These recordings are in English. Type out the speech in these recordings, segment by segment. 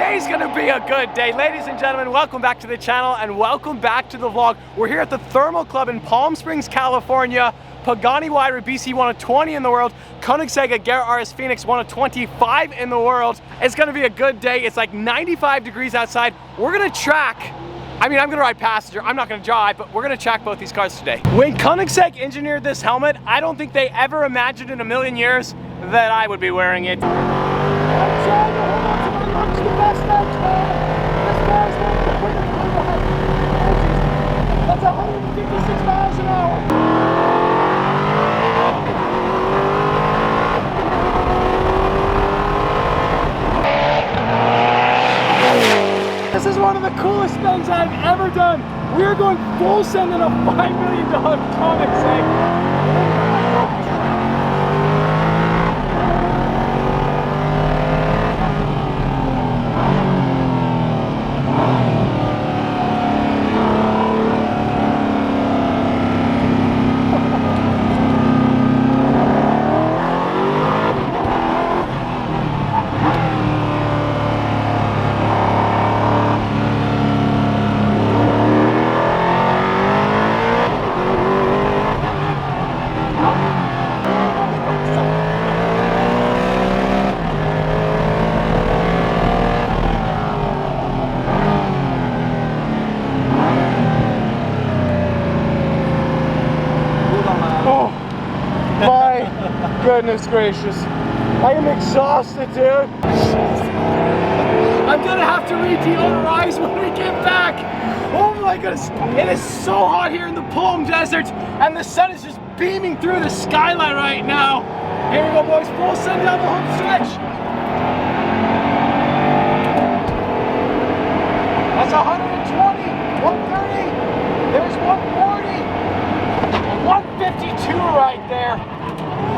Today's gonna be a good day. Ladies and gentlemen, welcome back to the channel and welcome back to the vlog. We're here at the Thermal Club in Palm Springs, California. Pagani Huayra BC, one of 20 in the world. Koenigsegg Agera RS Phoenix, one of 25 in the world. It's gonna be a good day. It's like 95 degrees outside. We're gonna track, I'm gonna ride passenger, I'm not gonna drive, but we're gonna track both these cars today. When Koenigsegg engineered this helmet, I don't think they ever imagined in a million years that I would be wearing it. I'm trying to hold on to my lungs the best I can. That's 156 miles an hour. This is one of the coolest things I've ever done. We're going full send in a $5 million Koenigsegg. Goodness gracious, I am exhausted, dude. I'm gonna have to re-deodorize when we get back. Oh my goodness, it is so hot here in the Palm Desert, and the sun is just beaming through the skyline right now. Here we go, boys, full send down the home stretch. That's 120, 130, there's 140, 152 right there.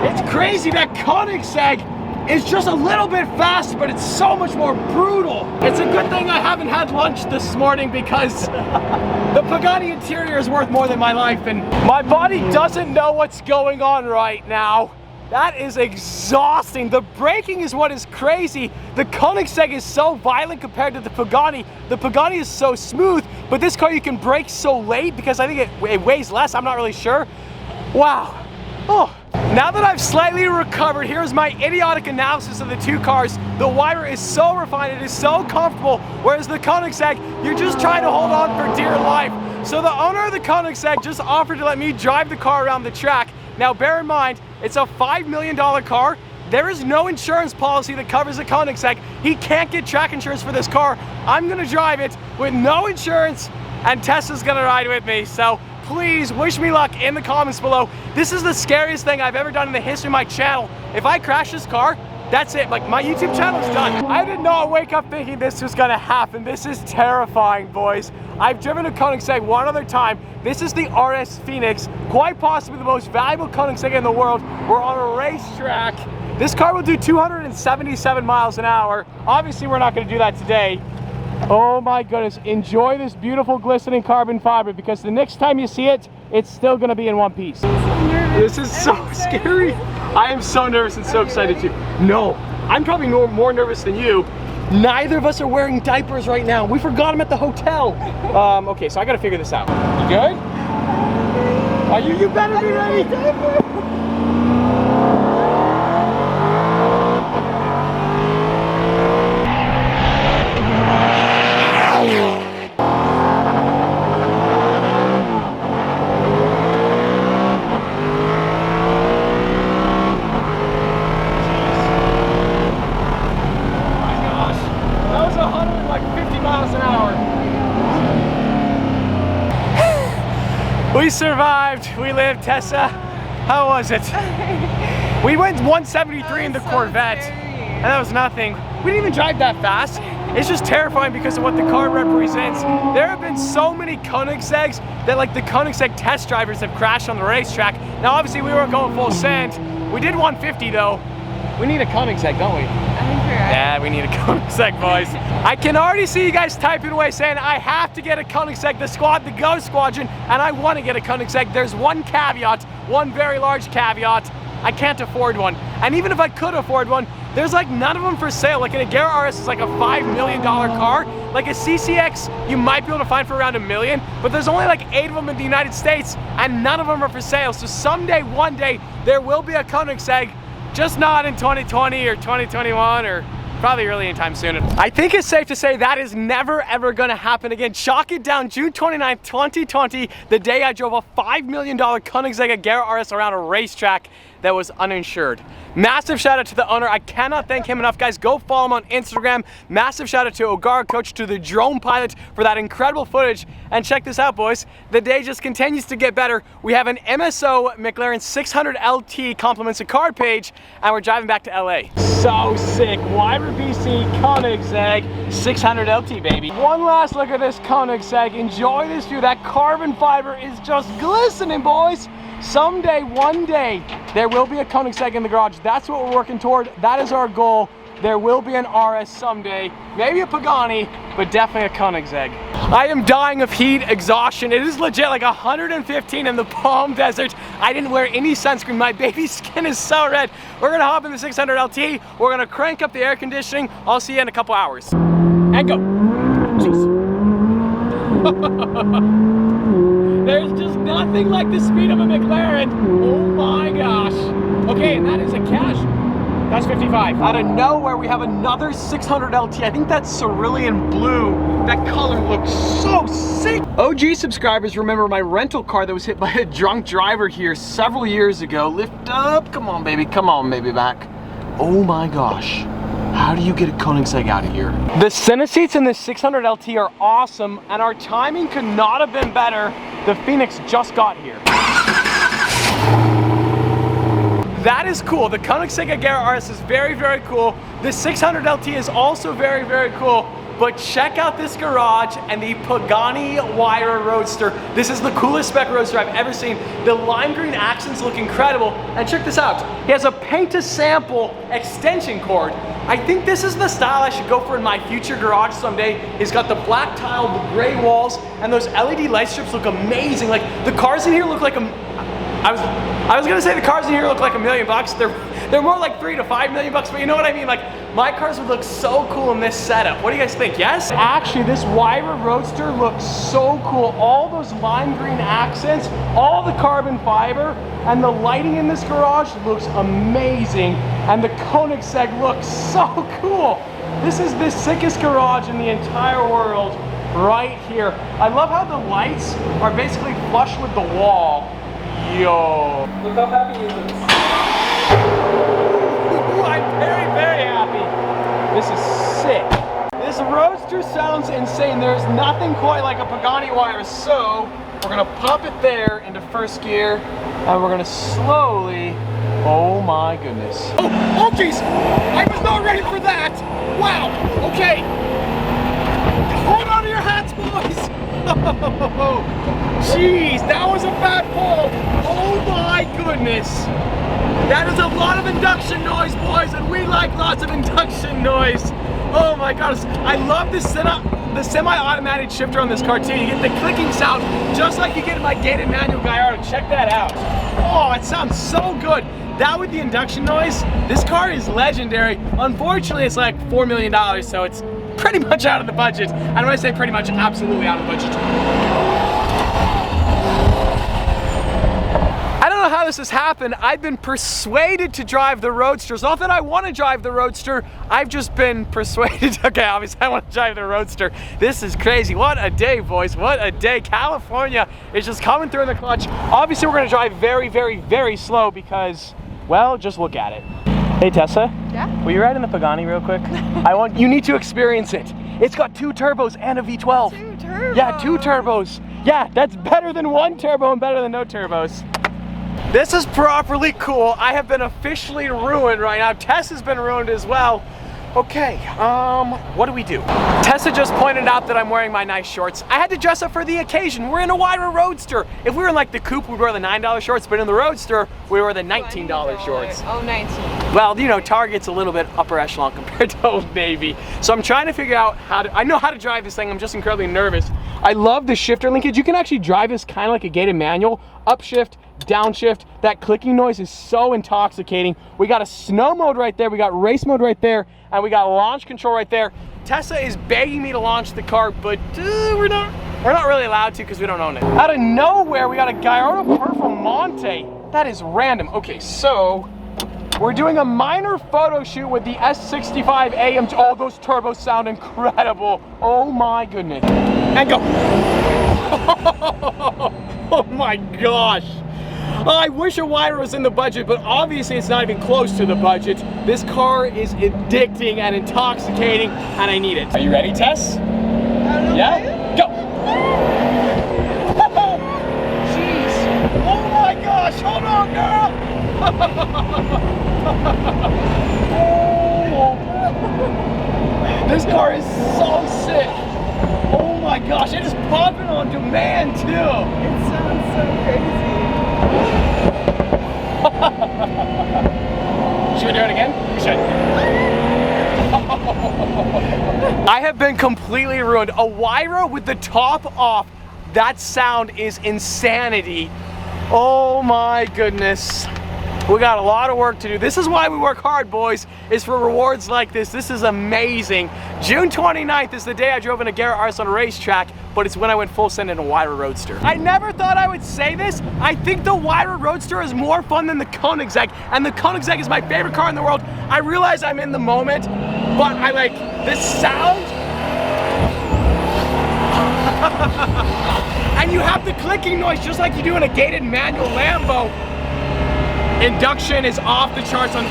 It's crazy that Koenigsegg is just a little bit fast, but it's so much more brutal. It's a good thing I haven't had lunch this morning because the Pagani interior is worth more than my life, and my body doesn't know what's going on right now. That is exhausting. The braking is what is crazy. The Koenigsegg is so violent compared to the Pagani. The Pagani is so smooth, but this car you can brake so late because I think it weighs less. I'm not really sure. Wow. Oh. Now that I've slightly recovered, here's my idiotic analysis of the two cars. The Huayra is so refined, it is so comfortable, whereas the Koenigsegg, you're just trying to hold on for dear life. So the owner of the Koenigsegg just offered to let me drive the car around the track. Now bear in mind, it's a $5 million car. There is no insurance policy that covers the Koenigsegg. He can't get track insurance for this car. I'm gonna drive it with no insurance, and Tessa's gonna ride with me. So please wish me luck in the comments below. This is the scariest thing I've ever done in the history of my channel. If I crash this car, that's it. Like, my YouTube channel is done. I did not wake up thinking this was gonna happen. This is terrifying, boys. I've driven a Koenigsegg one other time. This is the RS Phoenix, quite possibly the most valuable Koenigsegg in the world. We're on a racetrack. This car will do 277 miles an hour. Obviously, we're not gonna do that today. Oh my goodness, enjoy this beautiful glistening carbon fiber because the next time you see it, it's still gonna be in one piece. This is so scary. I am so nervous and so excited too. No, I'm probably more nervous than you. Neither of us are wearing diapers right now. We forgot them at the hotel. Okay, so I gotta figure this out. You good? Are you better be ready? We survived, we lived. Tessa, how was it? We went 173 in the Corvette, and that was nothing. We didn't even drive that fast. It's just terrifying because of what the car represents. There have been so many Koenigsegg's that like the Koenigsegg test drivers have crashed on the racetrack. Now obviously we weren't going full send. We did 150 though. We need a Koenigsegg, don't we? Yeah, we need a Koenigsegg, boys. I can already see you guys typing away saying I have to get a Koenigsegg, the Go Squadron, and I want to get a Koenigsegg. There's one caveat, one very large caveat. I can't afford one. And even if I could afford one, there's like none of them for sale. Like an Agera RS is like a $5 million car. Like a CCX, you might be able to find for around $1 million, but there's only like 8 of them in the United States, and none of them are for sale. So someday, one day, there will be a Koenigsegg, just not in 2020 or 2021 or probably really anytime soon. I think it's safe to say that is never ever gonna happen again. Chalk it down, June 29th, 2020, the day I drove a $5 million Koenigsegg Agera RS around a racetrack that was uninsured. Massive shout out to the owner. I cannot thank him enough, guys. Go follow him on Instagram. Massive shout out to Ogara Coach, to the drone pilot for that incredible footage. And check this out, boys. The day just continues to get better. We have an MSO McLaren 600 LT compliments a card page, and we're driving back to LA. So sick. Wyra BC Koenigsegg 600 LT, baby. One last look at this Koenigsegg. Enjoy this view. That carbon fiber is just glistening, boys. Someday, one day, there will be a Koenigsegg in the garage. That's what we're working toward. That is our goal. There will be an RS someday, maybe a Pagani, but definitely a Koenigsegg. I am dying of heat exhaustion. It is legit like 115 in the Palm Desert. I didn't wear any sunscreen. My baby's skin is so red. We're gonna hop in the 600 LT. We're gonna crank up the air conditioning. I'll see you in a couple hours. And go. Jeez. There's just nothing like the speed of a McLaren. Oh my gosh. Okay, and that is a cash. That's 55. Out of nowhere, we have another 600 LT. I think that's cerulean blue. That color looks so sick. OG subscribers remember my rental car that was hit by a drunk driver here several years ago. Lift up. Come on, baby back. Oh my gosh. How do you get a Koenigsegg out of here? The center seats in this 600 LT are awesome, and our timing could not have been better. The Phoenix just got here. That is cool. The Koenigsegg Agera RS is very, very cool. The 600 LT is also very, very cool. But check out this garage and the Pagani Wyra Roadster. This is the coolest spec Roadster I've ever seen. The lime green accents look incredible. And check this out. He has a paint to sample extension cord. I think this is the style I should go for in my future garage someday. He's got the black tile, the gray walls, and those LED light strips look amazing. Like the cars in here look like I was gonna say the cars in here look like $1 million. They're more like $3 to $5 million, but you know what I mean? Like my cars would look so cool in this setup. What do you guys think? Yes? Actually, this Wyra Roadster looks so cool. All those lime green accents, all the carbon fiber, and the lighting in this garage looks amazing. And the Koenigsegg looks so cool. This is the sickest garage in the entire world right here. I love how the lights are basically flush with the wall. Yo. Look how happy he is. I'm very, very happy. This is sick. This Roadster sounds insane. There's nothing quite like a Pagani Wyra, so we're gonna pop it there into first gear, and we're gonna slowly, oh my goodness. Oh geez, I was not ready for that. Wow, okay. Hold on to your hats, boys. Jeez, that was a fat pull. Oh my goodness. That is a lot of induction noise, boys, and we like lots of induction noise. Oh my gosh, I love the semi-automatic shifter on this car too. You get the clicking sound just like you get in my gated manual Gallardo. Check that out. Oh, it sounds so good. That with the induction noise, this car is legendary. Unfortunately, it's like $4 million, so it's pretty much out of the budget. And when I say pretty much, absolutely out of the budget. I don't know how this has happened. I've been persuaded to drive the Roadster. It's not that I want to drive the Roadster. I've just been persuaded. Okay, obviously I want to drive the Roadster. This is crazy. What a day, boys. What a day. California is just coming through in the clutch. Obviously we're going to drive very, very, very slow because, well, just look at it. Hey Tessa. Yeah? Will you ride in the Pagani real quick? You need to experience it. It's got 2 turbos and a V12. 2 turbos? Yeah, 2 turbos. Yeah, that's better than 1 turbo and better than no turbos. This is properly cool. I have been officially ruined right now. Tess has been ruined as well. Okay, what do we do? Tessa just pointed out that I'm wearing my nice shorts. I had to dress up for the occasion. We're in a Wyra Roadster. If we were in like the coupe, we'd wear the $9 shorts, but in the Roadster, we wear the $19 shorts. Oh, 19. Well, you know, Target's a little bit upper echelon compared to Old Navy. So I'm trying to figure out I know how to drive this thing. I'm just incredibly nervous. I love the shifter linkage. You can actually drive this kind of like a gated manual. Upshift, downshift. That clicking noise is so intoxicating. We got a snow mode right there, we got race mode right there, and we got launch control right there. Tesla is begging me to launch the car, but we're not really allowed to because we don't own it. Out of nowhere, we got a Gallardo Performante. That is random. Okay, so we're doing a minor photo shoot with the S65 AMG. Oh, those turbos sound incredible. Oh my goodness. And go. Oh my gosh. I wish a wider was in the budget, but obviously it's not even close to the budget. This car is addicting and intoxicating, and I need it. Are you ready, Tess? Yeah? Go! Jeez! Oh my gosh! Hold on, girl! This car is so sick! Oh my gosh, it is popping on demand too! It sounds so crazy. Should we do it again? We should. I have been completely ruined. A Wyra with the top off. That sound is insanity. Oh my goodness. We got a lot of work to do. This is why we work hard, boys, is for rewards like this. This is amazing. June 29th is the day I drove an Agera RS on a racetrack, but it's when I went full send in a Wyra Roadster. I never thought I would say this. I think the Wyra Roadster is more fun than the Koenigsegg, and the Koenigsegg is my favorite car in the world. I realize I'm in the moment, but I like this sound. And you have the clicking noise just like you do in a gated manual Lambo. Induction is off the charts on...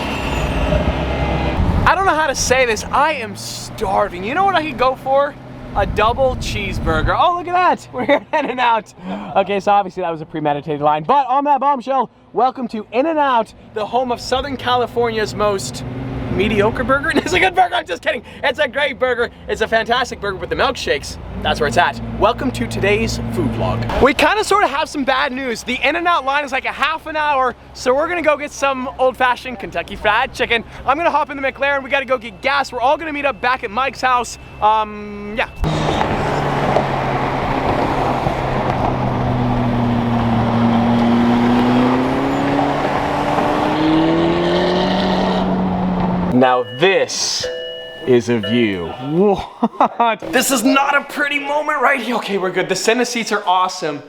I don't know how to say this. I am starving. You know what I could go for? A double cheeseburger. Oh, look at that. We're here at In-N-Out. Okay, so obviously that was a premeditated line. But on that bombshell, welcome to In-N-Out, the home of Southern California's most mediocre burger. It's a good burger, I'm just kidding. It's a great burger. It's a fantastic burger with the milkshakes. That's where it's at. Welcome to today's food vlog. We kind of sort of have some bad news. The In-N-Out line is like a half an hour, so we're gonna go get some old-fashioned Kentucky Fried Chicken. I'm gonna hop in the McLaren. We gotta go get gas. We're all gonna meet up back at Mike's house. Yeah. Now this is a view. What? This is not a pretty moment right here. Okay, we're good. The center seats are awesome,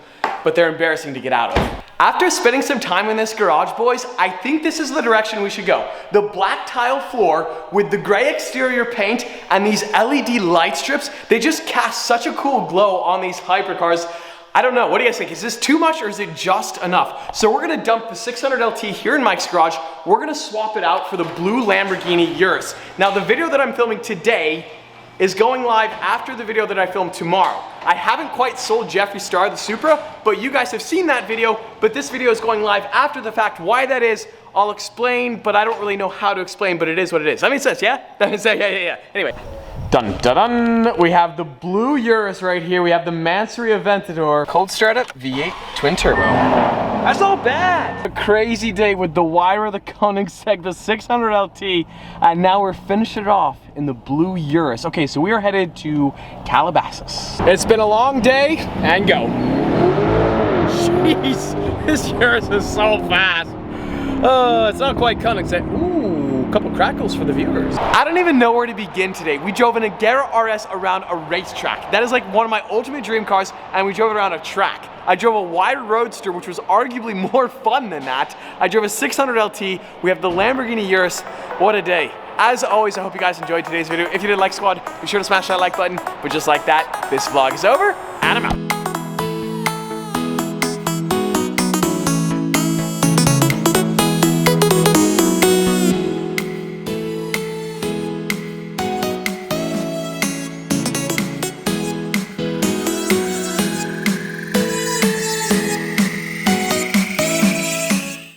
but they're embarrassing to get out of. After spending some time in this garage, boys, I think this is the direction we should go. The black tile floor with the gray exterior paint and these LED light strips, they just cast such a cool glow on these hypercars. I don't know, what do you guys think? Is this too much or is it just enough? So we're gonna dump the 600 LT here in Mike's garage. We're gonna swap it out for the blue Lamborghini Urus. Now the video that I'm filming today is going live after the video that I filmed tomorrow. I haven't quite sold Jeffree Star the Supra, but you guys have seen that video, but this video is going live after the fact. Why that is, I'll explain, but I don't really know how to explain, but it is what it is. That makes sense, yeah? That makes sense, yeah. Anyway. Dun dun dun! We have the blue Urus right here. We have the Mansory Aventador. Cold startup V8 twin turbo. That's not bad! A crazy day with the Wyra, the Koenigsegg, the 600 LT, and now we're finishing it off in the blue Urus. Okay, so we are headed to Calabasas. It's been a long day, and go. Jeez, this Urus is so fast. It's not quite Koenigsegg. Ooh. Couple crackles for the viewers. I don't even know where to begin today. We drove an Agera RS around a racetrack. That is like one of my ultimate dream cars, and we drove it around a track. I drove a wide Roadster, which was arguably more fun than that. I drove a 600 LT. We have the Lamborghini Urus. What a day. As always, I hope you guys enjoyed today's video. If you did, like squad, be sure to smash that like button. But just like that, this vlog is over.